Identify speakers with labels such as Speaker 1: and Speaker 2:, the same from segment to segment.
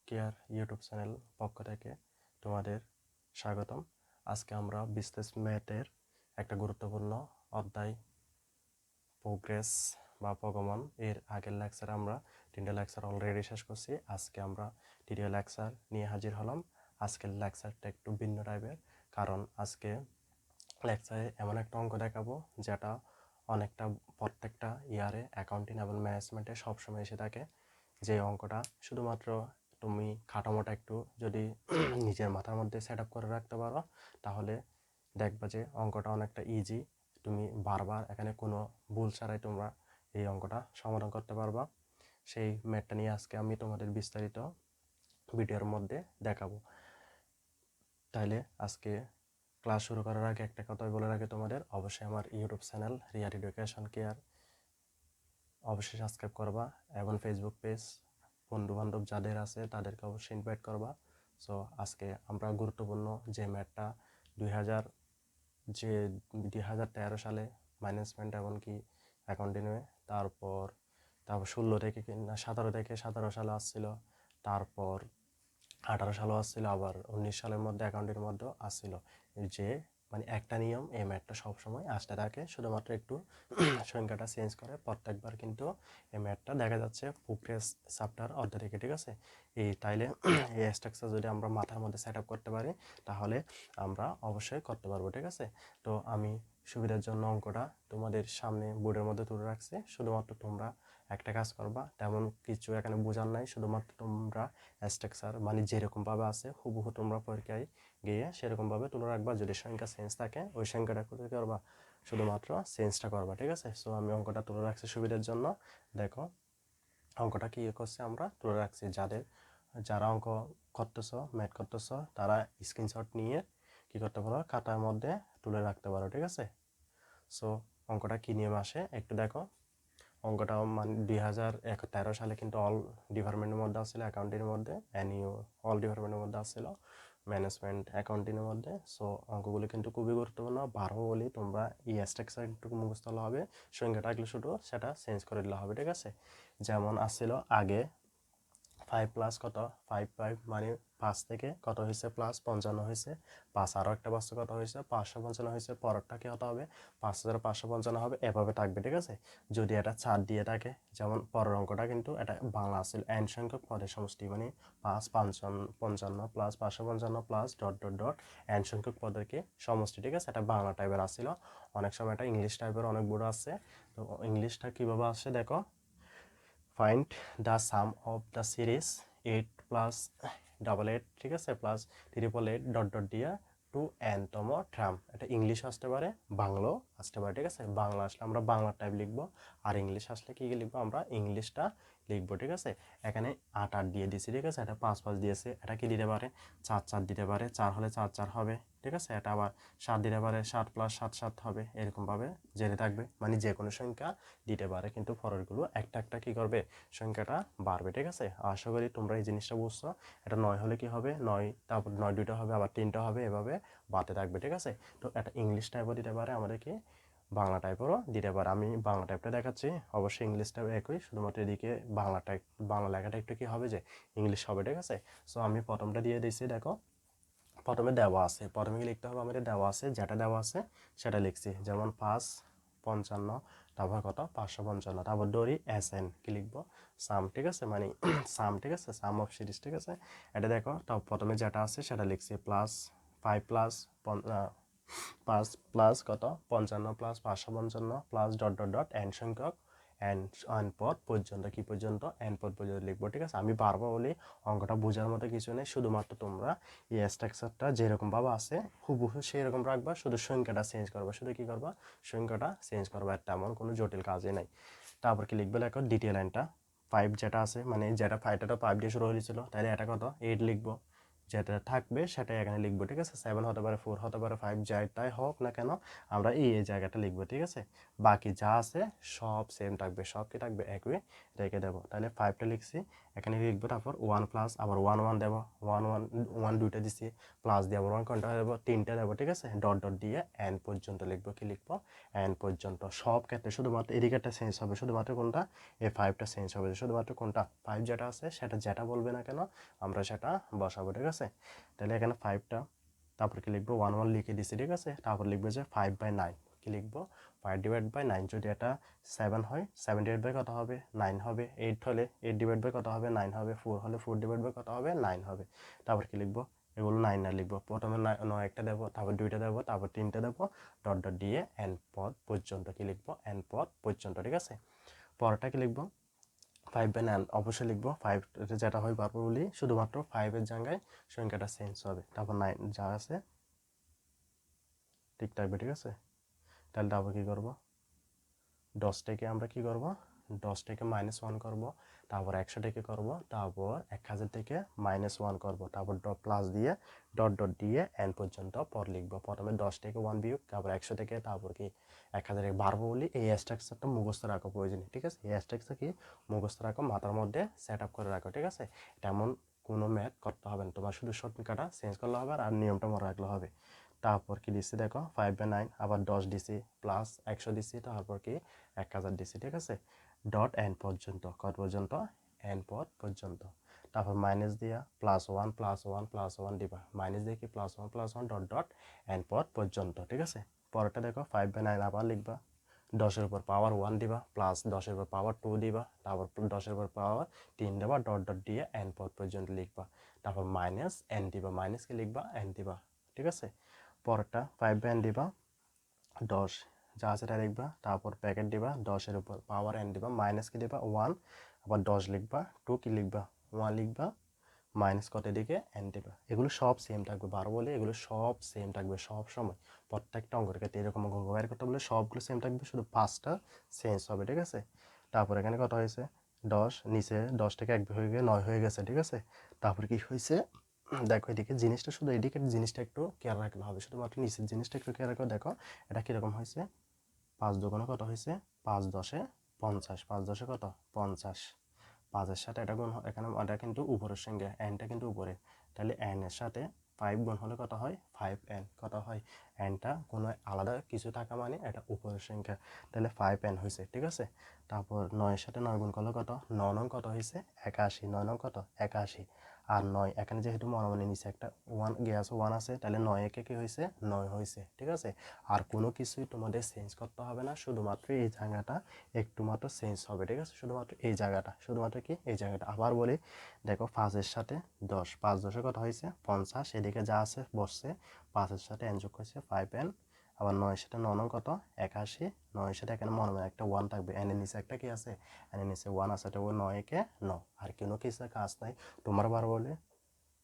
Speaker 1: Care YouTube channel পক্ষ থেকে তোমাদের স্বাগতম। আজকে আমরা বিজনেস ম্যাথের একটা গুরুত্বপূর্ণ অধ্যায় প্রোগ্রেস বা প্রগমন এর আগের লেকচারে আমরা 3টা লেকচার অলরেডি শেষ করছি। আজকে আমরা 3য় লেকচার নিয়ে হাজির হলাম। আজকের লেকচারটা একটু ভিন্ন টাইপের, কারণ আজকে লেকচারে এমন একটা অঙ্ক দেখাবো যেটা অনেকটা প্রত্যেকটা ইয়ারে অ্যাকাউন্টিং এবং ম্যানেজমেন্টে সবসময় এসে থাকে। যে অঙ্কটা শুধুমাত্র তুমি খাটামোটা একটু যদি নিজের মাথার মধ্যে সেট আপ করে রাখতে পারো, তাহলে দেখবা যে অঙ্কটা অনেকটা ইজি। তুমি বারবার এখানে কোনো ভুল ছাড়াই তোমরা এই অঙ্কটা সমাধান করতে পারবা। সেই ম্যাথটা নিয়ে আজকে আমি তোমাদের বিস্তারিত ভিডিওর মধ্যে দেখাবো। তাইলে আজকে ক্লাস শুরু করার আগে একটা কথাই বলে রাখি তোমাদের, অবশ্যই আমার YouTube channel Riyad education care অবশ্যই সাবস্ক্রাইব করবা এবং ফেসবুক পেজ বন্ধুবান্ধব যাদের আছে তাদেরকে অবশ্যই ইনভাইট করবা। সো আজকে আমরা গুরুত্বপূর্ণ যে ম্যাথটা 2013 সালে ম্যানেজমেন্ট এমনকি অ্যাকাউন্টিংয়ে, তারপর 16 থেকে কিনা 17 সালে আসছিল, তারপর 18 সালও আসছিল, আবার 19 সালের মধ্যে অ্যাকাউন্টের মধ্যেও আসছিল। যে মানে একটা নিয়ম, এই ম্যাথটা সবসময় আসতে থাকে, শুধুমাত্র একটু সংখ্যাটা চেঞ্জ করে প্রত্যেকবার, কিন্তু এই ম্যাথটা দেখা যাচ্ছে প্রোগ্রেস চ্যাপ্টার অর্ধেক থেকে, ঠিক আছে। তাইলে এই স্ট্রাকচার যদি আমরা মাথার মধ্যে সেট আপ করতে পারি তাহলে আমরা অবশ্যই করতে পারবো, ঠিক আছে। তো আমি সুবিধার জন্য অঙ্কটা তোমাদের সামনে বোর্ডের মধ্যে তুলে রাখছি, শুধুমাত্র তোমরা একটা কাজ করবা, তেমন কিছু এখানে বোঝার নাই, শুধুমাত্র তোমরা স্ট্রাকচার মানে যেরকমভাবে আছে হুবহু তোমরা পরীক্ষায় গিয়ে সেরকমভাবে তুলে রাখবা। যদি সংখ্যা চেঞ্জ থাকে ওই সংখ্যাটা করতে করবা, শুধুমাত্র চেঞ্জটা করবা, ঠিক আছে। সো আমি অঙ্কটা তুলে রাখছি সুবিধার জন্য। দেখো অঙ্কটা কী করছে আমরা তুলে রাখছি। যারা অঙ্ক করতেছ, ম্যাথ করতেছ, তারা স্ক্রিনশট নিয়ে কী করতে পারো, খাতার মধ্যে তুলে রাখতে পারো, ঠিক আছে। সো অঙ্কটা কী নিয়ম আসে একটু দেখো। অঙ্কটা মানে 2013 সালে কিন্তু অল ডিপার্টমেন্টের মধ্যে আসছিল, অ্যাকাউন্টিংয়ের মধ্যে অল ডিপার্টমেন্টের মধ্যে আসছিল, ম্যানেজমেন্ট অ্যাকাউন্টিংয়ের মধ্যে। সো অঙ্কগুলো কিন্তু খুবই গুরুত্বপূর্ণ। বারো বলি তোমরা এই স্ট্রাকচার একটু মুখস্থ হলে হবে, সংখ্যাটা আগলে শুধু সেটা চেঞ্জ করে দিলে হবে, ঠিক আছে। যেমন আসছিল আগে 5 প্লাস কত, 5 মানে 5 থেকে কত হয়েছে প্লাস 55 হয়েছে, 5 আরও একটা বস্তু কত হয়েছে 555 হয়েছে, পরেরটা কি হতে হবে 5555 হবে, এভাবে থাকবে, ঠিক আছে। যদি এটা 4 দিয়ে থাকে, যেমন পরের অঙ্কটা কিন্তু এটা বাংলা আসছিল এন সংখ্যক পদের সমষ্টি, মানে 555 plus 555 plus dot dot dot N সংখ্যক পদেরকে সমষ্টি, ঠিক আছে। এটা বাংলা টাইপের আসছিল। অনেক সময় এটা ইংলিশ টাইপের অনেক বড় আছে। তো ইংলিশটা কীভাবে আসছে দেখো, find the sum of the series 8 plus 88, ঠিক আছে, প্লাস 888 ডট ডট দিয়ে টু এন তম ট্রাম। এটা ইংলিশ আসতে পারে, বাংলাও আসতে পারে, ঠিক আছে। বাংলা আসলে আমরা বাংলা টাইপ লিখবো, আর ইংলিশ আসলে কী লিখবো, আমরা ইংলিশটা লিখবো, ঠিক আছে। এখানে 8 দিয়ে দিয়েছি, ঠিক আছে। এটা 5 দিয়েছে, এটা কি দিতে পারে 4 দিতে পারে, 4 হলে 4 হবে, ঠিক আছে। এটা আবার 7 দিতে পারে, 7 প্লাস 7 হবে, এরকমভাবে জেনে থাকবে, মানে যে কোনো সংখ্যা দিতে পারে, কিন্তু পরেরগুলো একটা একটা কী করবে, সংখ্যাটা বাড়বে, ঠিক আছে। আশা করি তোমরা এই জিনিসটা বুঝছো। এটা 9 হলে কি হবে 9, তারপর 9 2টা হবে, আবার 3টা হবে, এভাবে বাড়তে থাকবে, ঠিক আছে। তো এটা ইংলিশ টাইপও দিতে পারে আমাদেরকে, বাংলা টাইপেরও দিতে পারে। আমি বাংলা টাইপটা দেখাচ্ছি, অবশ্যই ইংলিশ টাইপ একই, শুধুমাত্র এদিকে বাংলা লেখাটা একটু কি হবে যে ইংলিশ হবে, ঠিক আছে। সো আমি প্রথমটা দিয়ে দিয়েছি, দেখো প্রথমে দেওয়া আছে, প্রথমে কি লিখতে হবে আমাদের, দেওয়া আছে যেটা দেওয়া আছে সেটা লিখছি, যেমন 555, তারপর কত 555, তারপর ধরি এস এন কি লিখবো সাম, ঠিক আছে, মানে সাম, ঠিক আছে, সাম অফ সিরিজ, ঠিক আছে। এটা দেখো, তাও প্রথমে যেটা আছে সেটা লিখছি, প্লাস 5 প্লাস 5 প্লাস কত 55 plus 555 plus dot dot dot N সংখ্যক এন পদ পর্যন্ত, কি পর্যন্ত এন পদ পর্যন্ত লিখবো, ঠিক আছে। আমি বারবার বলি অঙ্কটা বোঝার মতো কিছু নেই, শুধুমাত্র তোমরা এই স্ট্রাকচারটা যেরকমভাবে আছে হুবহু সেরকম রাখবা, শুধু সংখ্যাটা চেঞ্জ করবা, শুধু কি করবা সংখ্যাটা চেঞ্জ করবা, তেমন কোনো জটিল কাজই নাই। তারপর কি লিখবে দেখো, দ্বিতীয় লাইনটা 5 যেটা আছে, মানে যেটা 5টা 5 দিয়ে শুরু হয়েছিল, তাহলে এটা কত 8 লিখবো, যেটা থাকবে সেটাই এখানে লিখবো, ঠিক আছে। 7 হতে পারে, 4 হতে পারে, 5 যেটাই হোক না কেন আমরা এই জায়গাটা লিখবো, ঠিক আছে। বাকি যা আছে সব সেম থাকবে, সব কি থাকবে একই রেখে দেবো। তাহলে 5টা লিখছি, এখানে লিখবো, তারপর 1 প্লাস আবার 1 1 দেবো, 1 1 1 দুইটা দিছি, প্লাস দিয়ে আবার 1 কোনটা দেবো, 3টা দেবো, ঠিক আছে। ডট ডট দিয়ে n পর্যন্ত লিখবো, কি লিখবো n পর্যন্ত। সব ক্ষেত্রে শুধুমাত্র এদিকে একটা চেঞ্জ হবে, শুধুমাত্র কোনটা এই 5টা চেঞ্জ হবে, শুধুমাত্র কোনটা 5 যেটা আছে সেটা যেটা বলবে না কেন আমরা সেটা বসাবো, ঠিক আছে। তাহলে এখানে 5টা, তারপর কি লিখবো 1 1 লিখে দিছি, ঠিক আছে। তারপর লিখবো যে 5/9, কি লিখবো 5/9। যদি এটা 7 হয় 7 ডিভাইড বাই কত হবে 9 হবে, 8 হলে 8 ডিভাইড বাই কত হবে 9 হবে, 4 হলে 4 ডিভাইড বাই কত হবে 9 হবে। তারপর কি লিখবো এগুলো 9 না লিখবো, প্রথমে 9 একটা দেবো, তারপর 2টা দেবো, তারপর 3টা দেবো, ডট ডট দিয়ে n পদ পর্যন্ত, কি লিখবো n পদ পর্যন্ত, ঠিক আছে। পরেরটা কি লিখবো 5/9 অবশ্যই লিখবো, 5 যেটা হয় বারবার বলি, শুধুমাত্র 5-এর জায়গায় সংখ্যাটা চেঞ্জ হবে, তারপর 9 যা আছে ঠিক থাকবে, ঠিক আছে। তাহলে তারপর কি করবো 10টাকে আমরা কি করব 10টাকে -1 করব, তারপর 100টাকে করব, তারপর 1000 থেকে -1 করব, তারপর প্লাস দিয়ে ডট ডট দিয়ে n পর্যন্ত পর লিখব। প্রথমে 10 থেকে 1 বিয়োগ, তারপর 100 থেকে, তারপর কি 1000 থেকে বাড়বো বলি, এই স্ট্রাকচারটা মুখস্থ রাখো প্রয়োজনে, ঠিক আছে। এই স্ট্রাকচার কি মুখস্থ রাখো, মাথার মধ্যে সেট আপ করে রাখো, ঠিক আছে। তেমন কোনো ম্যাথ করতে হবে না, তোমার শুধু সংখ্যাটা চেঞ্জ করলে হবে আর নিয়মটা মনে রাখলে হবে। তারপর কি দিচ্ছি দেখো 5/9, আবার 10 দিছি, প্লাস 100 দিছি, তারপর কি 1000 দিছি, ঠিক আছে। ডট n পর্যন্ত, কত পর্যন্ত n পদ পর্যন্ত। তারপর মাইনাস দিয়া +1 +1 +1 দিবা, মাইনাস দিয়ে কি +1 +1 ডট ডট n পদ পর্যন্ত, ঠিক আছে। পরেরটা দেখো 5/9 আবার লিখবা, 10-এর উপর পাওয়ার 1 দিবা, প্লাস 10-এর উপর পাওয়ার 2 দিবা, তারপর 10-এর উপর পাওয়ার 3 দেবা, ডট ডট দিয়ে n পদ পর্যন্ত লিখবা, তারপর মাইনাস n দিবা, মাইনাস কি লিখবা n দিবা, ঠিক আছে। পরেরটা 5/n দিবা, 10 যা আছে এটা লিখবা, তারপর প্যাকেট দিবা, 10-এর উপর পাওয়ার n দিবা, মাইনাস কি দিবা 1, আবার 10 লিখবা, 2 কি লিখবা 1 লিখবা, মাইনাস কত দিকে n দিবা। এগুলো সব সেম থাকবে, 12 বলে এগুলো সব সেম থাকবে সব সময়, প্রত্যেকটা অঙ্কের ক্ষেত্রে এরকম অঙ্ক বাইর করতে বলে সবগুলো সেম থাকবে, শুধু 5টা চেঞ্জ হবে, ঠিক আছে। তারপর এখানে কত হয়েছে 10, নিচে 10 থেকে 1 হয়ে গিয়ে 9 হয়ে গেছে, ঠিক আছে। তারপর কি হয়েছে দেখো এদিকে জিনিসটা, শুধু এদিকে জিনিসটা একটু কেয়ার রাখলে হবে, শুধুমাত্র নিচের জিনিসটা একটু কেয়ার রাখো। দেখো এটা কীরকম হয়েছে, 5 দুগুণে কত হয়েছে 5 10-এ 50, 5 10-এ কত 50, 5-এর সাথে এটা গুণ, এখানে এটা কিন্তু উপরের সংখ্যা, nটা কিন্তু উপরে, তাহলে n এর সাথে 5 গুণ হলে কত হয় 5n, কত হয় nটা কোনো আলাদা কিছু থাকা মানে এটা উপরের সংখ্যা, তাহলে 5n হয়েছে, ঠিক আছে। তারপর 9-এর সাথে 9 গুণ করলে কত 9 নং কত হয়েছে 81, 9 নং কত 81, আর 9 এখানে যেহেতু মনে নিচে একটা 1 গ্যাস 1 আছে, তাহলে 9 একে কি হয়েছে 9 হয়েছে, ঠিক আছে। আর কোনো কিছুই তোমাদের চেঞ্জ করতে হবে না, শুধুমাত্র এই জায়গাটা একটু মাত্র চেঞ্জ হবে, ঠিক আছে। শুধুমাত্র এই জায়গাটা, শুধুমাত্র কি এই জায়গাটা। আবার বলি দেখো 5-এর সাথে 10, 5 10-এ কত হয়েছে 50, এদিকে যা আছে বসছে, 5-এর সাথে n যোগ হয়েছে 5n, আবার 9-এর সাথে 9 নং কত 81, 9-এর সাথে এখানে মনে একটা 1 থাকবে, n এর নিচে একটা কি আছে n এর নিচে 1 আছে, এটা 9 একে 9, আর কোনো কিছু কাজ নাই। তোমার বার বলে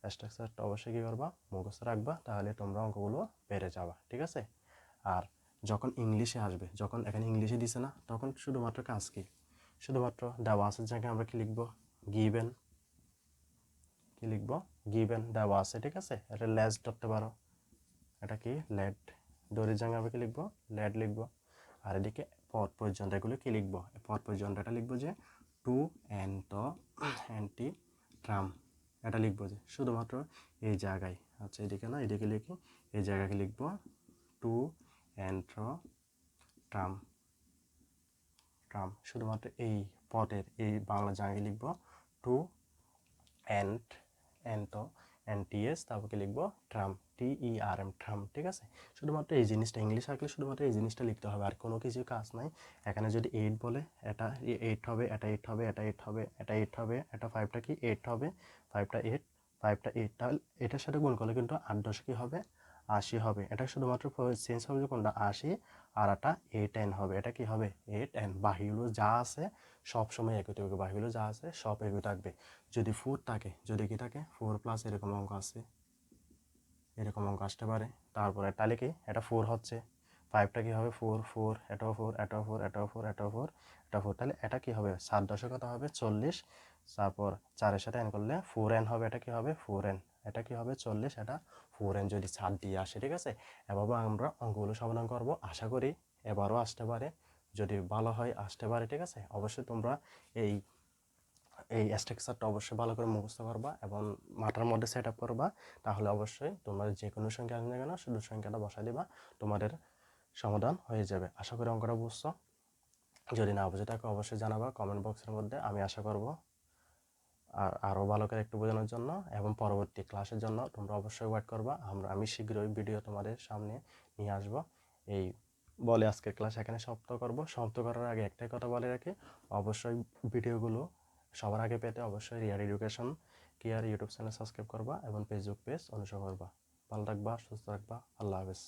Speaker 1: স্ট্রাকচারটা অবশ্যই কী করবা মুখস্থ রাখবা, তাহলে তোমরা অঙ্কগুলো পেরে যাবা, ঠিক আছে। আর যখন ইংলিশে আসবে, যখন এখানে ইংলিশে দিছে না, তখন শুধুমাত্র কাজ কি, শুধুমাত্র দেওয়া আছে জায়গায় আমরা কি লিখবো গিভেন, কি লিখবো গিভেন দেওয়া আছে, ঠিক আছে। এটা লেস ধরতে পারো, এটা কি লেট, দড়ির জায়গায় আমরা কি লিখবো লেট লিখবো। আর এদিকে পদ পর্যন্ত এগুলো কি লিখবো, পদ পর্যন্ত এটা লিখবো যে টু অ্যান্টি ট্রাম, এটা লিখবো যে শুধুমাত্র এই জায়গায়, আচ্ছা এদিকে না এদিকে লিখি, এই জায়গাকে লিখবো টু অ্যান্ট্রো ট্রাম, ট্রাম শুধুমাত্র এই পদের এই বাংলা জায়গায় লিখবো টু অ্যান্টো এনটিএস, তারপর কি লিখবো ট্রাম, TERM ট্রাম, ঠিক আছে। শুধুমাত্র এই জিনিসটা ইংলিশ থাকলে শুধুমাত্র এই জিনিসটা লিখতে হবে, আর কোনো কিছু কাজ নাই। এখানে যদি 8 বলে এটা 8 হবে, এটা 8 হবে, এটা 8 হবে, এটা 8 হবে, এটা 5টা কি 8 হবে, 5টা 8, 5টা 8, তাহলে এটার সাথে গুণ করলে কিন্তু 8 10 কি হবে 80 হবে। এটা শুধুমাত্র চেঞ্জ হবে যে কোনটা 80, আর এটা 8n হবে, এটা কি হবে 8n। বাকিগুলো যা আছে সব সময় একই থাকবে, বাকিগুলো যা আছে সব একই থাকবে। যদি 4 থাকে, যদি কি থাকে 4 প্লাস এরকম অঙ্ক আছে, এরকম অঙ্ক আসতে পারে। তারপরে তাহলে কি এটা 4 হচ্ছে, 5টা কি হবে 4 4, এটাও 4, এটাও 4, এটাও 4, এটাও 4, এটাও 4, তাহলে এটা কি হবে 7 10 কত হবে 40, তারপর 4-এর সাথে n করলে 4n হবে, এটা কি হবে 4n, এটা কি হবে 40, এটা 4n যদি 7 দিয়ে আসে, ঠিক আছে। এভাবে আমরা অঙ্কগুলো সমাধান করব, আশা করি এবারও আসতে পারে, যদি ভালো হয় আসতে পারে, ঠিক আছে। অবশ্যই তোমরা এই এই স্ট্রাকচারটা অবশ্যই ভালো করে মুখস্থ করবা এবং মাথার মধ্যে সেট আপ করবা, তাহলে অবশ্যই তোমরা যে কোনো সংখ্যা আসবে না কেন শুধু সংখ্যাটা বসাই দিবা, তোমাদের সমাধান হয়ে যাবে। আশা করি অঙ্কটা বুঝছো। যদি না বুঝে থাকো অবশ্যই জানাবা কমেন্ট বক্সের মধ্যে, আমি আশা করব আর আরও ভালো করে একটু বোঝানোর জন্য, এবং পরবর্তী ক্লাসের জন্য তোমরা অবশ্যই ওয়েট করবা। আমি শীঘ্রই ভিডিও তোমাদের সামনে নিয়ে আসব। এই বলে আজকের ক্লাস এখানে সমাপ্ত করার আগে একটাই কথা বলে রাখি, অবশ্যই ভিডিওগুলো সবার আগে পেতে অবশ্যই Riyad education care YouTube channel subscribe করবা এবং ফেসবুক পেজ অনুসরণ করবা। ভালো থাকবা, সুস্থ থাকবা, আল্লাহ হাফেজ।